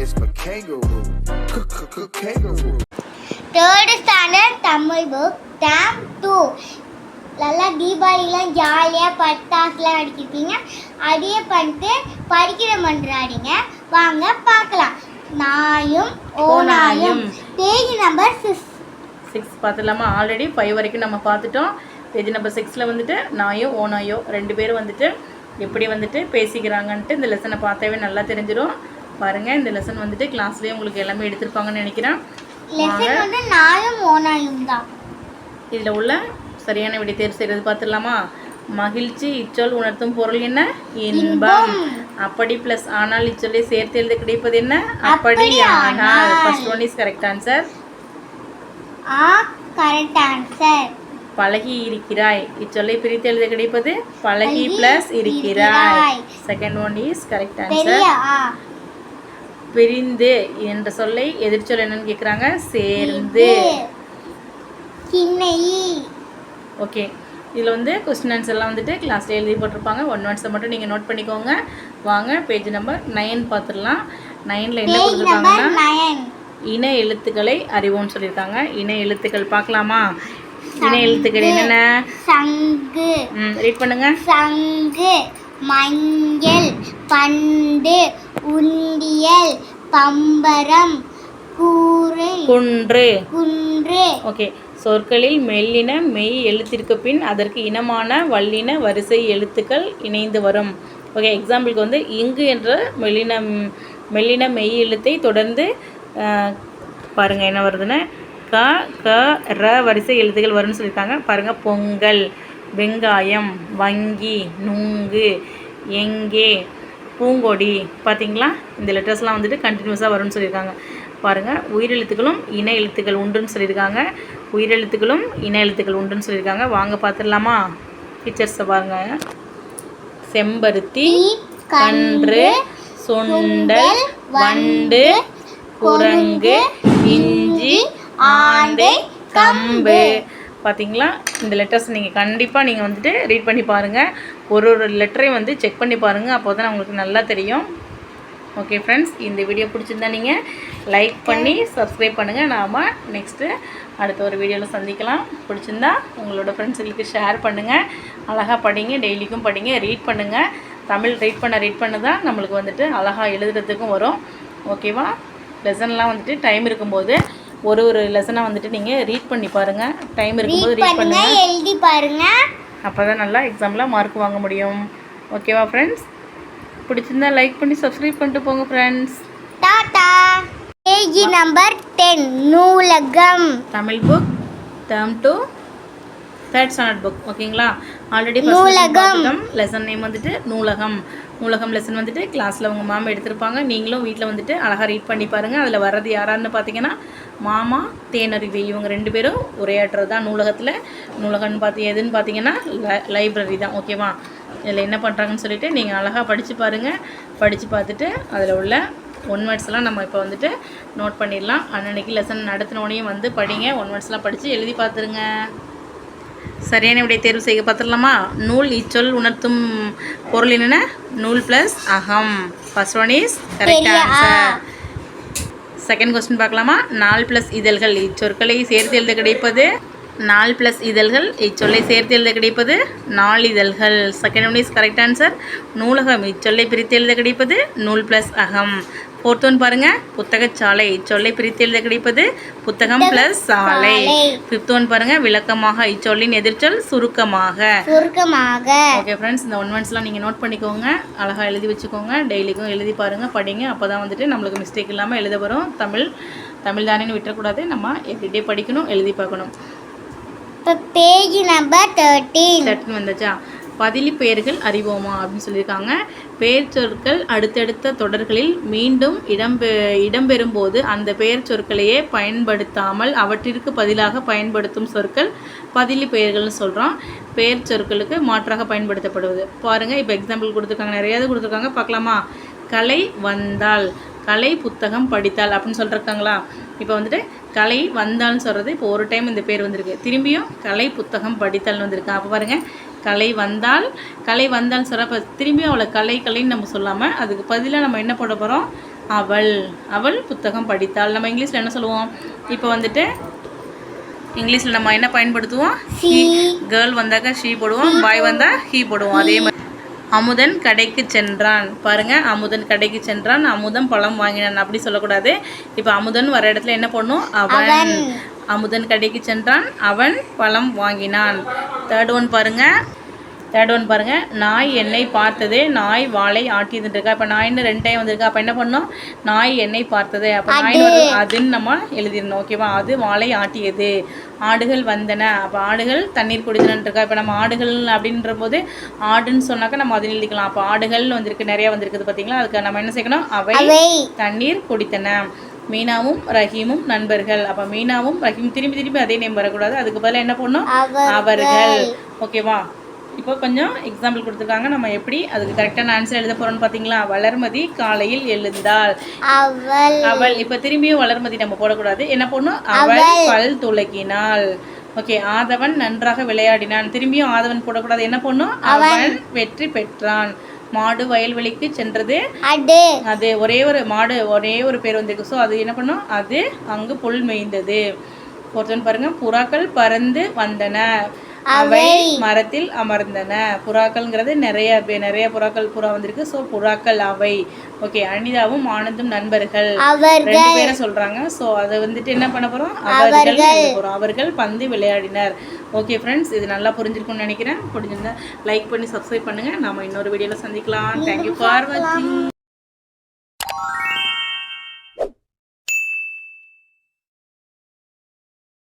is for kangaroo. Kangaroo. Third standard Tamil book, Term 2. நல்லா தீபாவளிலாம் ஜாலியாக பட்டாசுலாம் அடிச்சிருப்பீங்க. அதையே பண்ணிட்டு படிக்கிற மன்றாடிங்க. வாங்க பார்க்கலாம். நாயும் ஓநாயும். பேஜ் நம்பர் 6 பார்த்துலாமா? ஆல்ரெடி 5 வரைக்கும் நம்ம பார்த்துட்டோம். பேஜ் நம்பர் 6ல் வந்துட்டு நாயோ ஓநாயோ 2 பேரும் வந்துட்டு எப்படி வந்துட்டு பேசிக்கிறாங்கன்ட்டு இந்த லெசனை பார்த்தாவே நல்லா தெரிஞ்சிடும். பாருங்கள், இந்த லெசன் வந்துட்டு கிளாஸ்லேயே உங்களுக்கு எல்லாமே எடுத்திருப்பாங்கன்னு நினைக்கிறேன். லெசன் வந்து நாயும் ஓநாயும் தான். இதில் உள்ள சரியான விடை தேர்வு செய்கிறது பார்த்துடலாமா? மகிழ்ச்சி இச்சொல் உணர்த்தும் பொருள் என்ன? இன்பம். அப்படி ப்ளஸ் ஆனால் இச்சொல்லை சேர்த்து எழுத கிடைப்பது என்ன? அப்படி ஆனால். First one is correct answer. Correct answer. பழகி இருக்கிறாய் இச்சொல்லை பிரித்து எழுத கிடைப்பது பழகி ப்ளஸ் இருக்கிறாய். Second one is correct answer. பிரிந்து என்ற சொல்லை எதிர்ச்சொல் என்னன்னு கேட்குறாங்க? சேர்ந்து. ஓகே, இதில் வந்து கொஸ்டின் ஆன்சர் எல்லாம் வந்துட்டு கிளாஸில் எழுதி போட்டிருப்பாங்க. 1 வேர்ட்ஸை மட்டும் நீங்கள் நோட் பண்ணிக்கோங்க. வாங்க பேஜ் நம்பர் 9 பார்த்துடலாம். 9ல் என்ன கொடுத்துருக்காங்கன்னா இன எழுத்துக்களை அறிவோம்னு சொல்லியிருக்காங்க. இன எழுத்துக்கள் பார்க்கலாமா? இன எழுத்துக்கள் என்னென்ன? சங்கு. ரீட் பண்ணுங்க. சங்கு, மஞ்சள், பண்டு, உண்டியல், பம்பரம், கூரை, குன்று. ஓகே, சொற்களில் மெல்லின மெய் எழுத்திற்கு பின் அதற்கு இனமான வல்லின வரிசை எழுத்துக்கள் இணைந்து வரும். ஓகே, எக்ஸாம்பிளுக்கு வந்து இங்கு என்ற மெல்லின மெய் எழுத்தை தொடர்ந்து பாருங்கள் என்ன வருதுன்னு க க ர வரிசை எழுத்துக்கள் வரும்னு சொல்லியிருக்காங்க. பாருங்கள், பொங்கல், வெங்காயம், வங்கி, நுங்கு, எங்கே, பூங்கொடி. பார்த்தீங்களா, இந்த லெட்டர்ஸ்லாம் வந்துட்டு கண்டினியூஸாக வரும்னு சொல்லியிருக்காங்க. பாருங்கள், உயிரெழுத்துக்களும் இன எழுத்துக்கள் உண்டுன்னு சொல்லியிருக்காங்க. உயிரெழுத்துக்களும் இன எழுத்துக்கள் உண்டுன்னு சொல்லியிருக்காங்க. வாங்க பார்த்துடலாமா? பிக்சர்ஸை பாருங்கள். செம்பருத்தி, கன்று, சுண்டல், வண்டு, குரங்கு, இஞ்சி, ஆந்தை, கம்பு. பார்த்தீங்களா, இந்த லெட்டர்ஸ் நீங்கள் கண்டிப்பாக நீங்கள் வந்துட்டு ரீட் பண்ணி பாருங்கள். ஒரு லெட்டரையும் வந்து செக் பண்ணி பாருங்கள். அப்போ தான் உங்களுக்கு நல்லா தெரியும். ஓகே ஃப்ரெண்ட்ஸ், இந்த வீடியோ பிடிச்சிருந்தா நீங்கள் லைக் பண்ணி சப்ஸ்கிரைப் பண்ணுங்கள். நாம் நெக்ஸ்ட்டு அடுத்த ஒரு வீடியோவில் சந்திக்கலாம். பிடிச்சிருந்தா உங்களோட ஃப்ரெண்ட்ஸுங்களுக்கு ஷேர் பண்ணுங்கள். அழகாக படிங்க, டெய்லிக்கும் படிங்க, ரீட் பண்ணுங்கள். தமிழ் ரீட் பண்ண தான் நம்மளுக்கு வந்துட்டு அழகாக எழுதுறதுக்கும் வரும். ஓகேவா? லெசன்லாம் வந்துட்டு டைம் இருக்கும்போது ஒரு லெசனாக வந்துட்டு நீங்கள் ரீட் பண்ணி பாருங்கள். டைம் இருக்கும்போது ரீட் பண்ணுங்கள், எழுதி பாருங்கள். அப்போ தான் நல்லா எக்ஸாமில் மார்க் வாங்க முடியும். ஓகேவா ஃப்ரெண்ட்ஸ்? பிடிச்சிருந்தா லைக் பண்ணி சப்ஸ்கிரைப் பண்ணிட்டு போங்க ஃப்ரெண்ட்ஸ். டாடா. பேஜ் நம்பர் 10 நூலகம். Tamil book, term 2, 3rd standard book. ஓகேங்களா? ஆல்ரெடி நூலகம் லெசன் நேம் வந்துட்டு நூலகம். நூலகம் லெசன் வந்துட்டு கிளாஸில் உங்கள் மாமா எடுத்திருப்பாங்க. நீங்களும் வீட்டில் வந்துட்டு அழகாக ரீட் பண்ணி பாருங்கள். அதில் வர்றது யாரான்னு பார்த்தீங்கன்னா மாமா, தேனருவி, இவங்க 2 பேரும் உரையாற்றுறது தான் நூலகத்தில். நூலகம்னு எதுன்னு பார்த்தீங்கன்னா லைப்ரரி தான். ஓகேவா? இதில் என்ன பண்ணுறாங்கன்னு சொல்லிவிட்டு நீங்கள் அழகாக படித்து பாருங்கள். படித்து பார்த்துட்டு அதில் உள்ள 1 வேர்ட்ஸ்லாம் நம்ம இப்போ வந்துட்டு நோட் பண்ணிடலாம். அன்னன்னைக்கு லெசன் நடத்தினோடனையும் வந்து படிங்க. 1 வேர்ட்ஸ்லாம் படித்து எழுதி பார்த்துருங்க. சரியான விடை தேர்வு செய்ய பார்த்துடலாமா? நூல் இச்சொல் உணர்த்தும் பொருள் என்னென்ன? நூல் ப்ளஸ் அகம். First one is correct answer. Second question பார்க்கலாமா? நாள் ப்ளஸ் இதழ்கள் இச்சொற்களை சேர்த்து எழுத கிடைப்பது நாள் ப்ளஸ் இதழ்கள் இச்சொல்லை சேர்த்து எழுத கிடைப்பது நாளிதழ்கள். Second one is correct answer. நூலகம் இச்சொல்லை பிரித்து எழுத கிடைப்பது நூல் ப்ளஸ் அகம். ஃபோர்த் ஒன் பாருங்கள், புத்தகச்சாலை இச்சொல்லை பிரித்து எழுத கிடைப்பது புத்தகம் ப்ளஸ் சாலை. ஃபிஃப்த் ஒன் பாருங்கள், விளக்கமாக இச்சொல்லின் எதிர்ச்சொல் சுருக்கமாக. ஓகே ஃப்ரெண்ட்ஸ், இந்த 1 வேர்ட்ஸ்லாம் நீங்கள் நோட் பண்ணிக்கோங்க. அழகாக எழுதி வச்சுக்கோங்க. டெய்லிக்கும் எழுதி பாருங்கள், படிங்க. அப்போ தான் வந்துட்டு நம்மளுக்கு மிஸ்டேக் இல்லாமல் எழுத வரும். தமிழ் தானேன்னு விட்டுறக்கூடாது. நம்ம எவ்ரிடே படிக்கணும், எழுதி பார்க்கணும். பேஜ் நம்பர் 13 வந்தாச்சா? பதிலி பெயர்கள் அறிவோமா அப்படின்னு சொல்லியிருக்காங்க. பெயர் சொற்கள் அடுத்தடுத்த தொடர்களில் மீண்டும் இடம்பெறும் போது அந்த பெயர் சொற்களையே பயன்படுத்தாமல் அவற்றிற்கு பதிலாக பயன்படுத்தும் சொற்கள் பதிலி பெயர்கள்னு சொல்கிறோம். பெயர் சொற்களுக்கு மாற்றாக பயன்படுத்தப்படுவது. பாருங்கள், இப்போ எக்ஸாம்பிள் கொடுத்துருக்காங்க, நிறையாவது கொடுத்துருக்காங்க. பார்க்கலாமா? கலை வந்தால், கலை புத்தகம் படித்தால் அப்படின்னு சொல்லியிருக்காங்களா? இப்போ வந்துட்டு கலை வந்தால்னு சொல்கிறது இப்போ ஒரு டைம் இந்த பேர் வந்திருக்கு. திரும்பியும் கலை புத்தகம் படித்தால்னு வந்திருக்கு. அப்போ பாருங்கள், கலை வந்தால் சொல்கிற அப்போ திரும்பியும் அவளை கலைன்னு நம்ம சொல்லாமல் அதுக்கு பதிலாக நம்ம என்ன போட போகிறோம்? அவள் அவள் புத்தகம் படித்தாள். நம்ம இங்கிலீஷில் என்ன சொல்லுவோம்? இப்போ வந்துட்டு இங்கிலீஷில் நம்ம என்ன பயன்படுத்துவோம்? She. கேர்ள் வந்தாக்கா ஷீ போடுவோம், பாய் வந்தால் ஹீ போடுவோம். அதே மாதிரி அமுதன் கடைக்கு சென்றான். பாருங்க, அமுதன் கடைக்கு சென்றான், அமுதன் பழம் வாங்கினான் அப்படி சொல்லக்கூடாது. இப்போ அமுதன் வர இடத்துல என்ன பண்ணும்? அவன். அமுதன் கடைக்கு சென்றான், அவன் பழம் வாங்கினான். தேர்ட் ஒன் பாருங்க, நாய் என்னை பார்த்ததே, நாய் வாளை ஆட்டியதுன்னு இருக்கா. இப்போ நாய்னு 2 டைம் வந்திருக்கா. அப்போ என்ன பண்ணோம்? நாய் என்னை பார்த்ததே. அப்போ நாய் அதுன்னு நம்ம எழுதிடணும். ஓகேவா? அது வாளை ஆட்டியது. ஆடுகள் வந்தன. அப்போ ஆடுகள் தண்ணீர் குடித்தனன்னு இருக்கா. இப்போ நம்ம ஆடுகள் அப்படின்ற போது ஆடுன்னு சொன்னாக்கா நம்ம அதில் எழுதிக்கலாம். அப்போ ஆடுகள்னு வந்திருக்கு, நிறையா வந்திருக்குது பார்த்தீங்களா. அதுக்கு நம்ம என்ன செய்யணும்? அவை தண்ணீர் குடித்தன. மீனாவும் ரஹீமும் நண்பர்கள். அப்போ மீனாவும் ரஹீம் திரும்பி அதே நேம் வரக்கூடாது. அதுக்கு பதிலாக என்ன பண்ணணும்? அவர்கள். ஓகேவா? இப்போ கொஞ்சம் எக்ஸாம்பிள் கொடுத்துருக்காங்க. நம்ம எப்படி அதுக்கு கரெக்டான ஆன்சர் எழுத போகிறோம்னு பார்த்தீங்களா? வளர்மதி காலையில் எழுந்தாள். அவள். இப்போ திரும்பியும் வளர்மதி நம்ம போடக்கூடாது. என்ன பண்ணும்? அவள் பல் துலக்கினாள். ஓகே. ஆதவன் நன்றாக விளையாடினான். திரும்பியும் ஆதவன் போடக்கூடாது. என்ன பண்ணும்? அவன் வெற்றி பெற்றான். மாடு வயல்வெளிக்கு சென்றது. அது ஒரே ஒரு மாடு, ஒரே ஒரு பேர் வந்திருக்கு. ஸோ அது என்ன பண்ணும்? அது அங்கு புல் மேய்ந்தது. ஒருத்தன் பாருங்க, புறாக்கள் பறந்து வந்தன, அவை மரத்தில் அமர்ந்தன. புறாக்கள்ங்கிறது நிறைய புறா வந்திருக்கு. ஸோ புறாக்கள் அவை. ஓகே. அனிதாவும் ஆனந்தும் நண்பர்கள் 2 பேரை சொல்றாங்க. ஸோ அதை வந்துட்டு என்ன பண்ண போறோம்? அவர்கள் பந்து விளையாடினர். ஓகே ஃப்ரெண்ட்ஸ், இது நல்லா புரிஞ்சிருக்கும்னு நினைக்கிறேன். புரிஞ்சிருந்தா லைக் பண்ணி சப்ஸ்கிரைப் பண்ணுங்க. நாம இன்னொரு வீடியோல சந்திக்கலாம். தேங்க்யூ ஃபார் வாட்சிங்.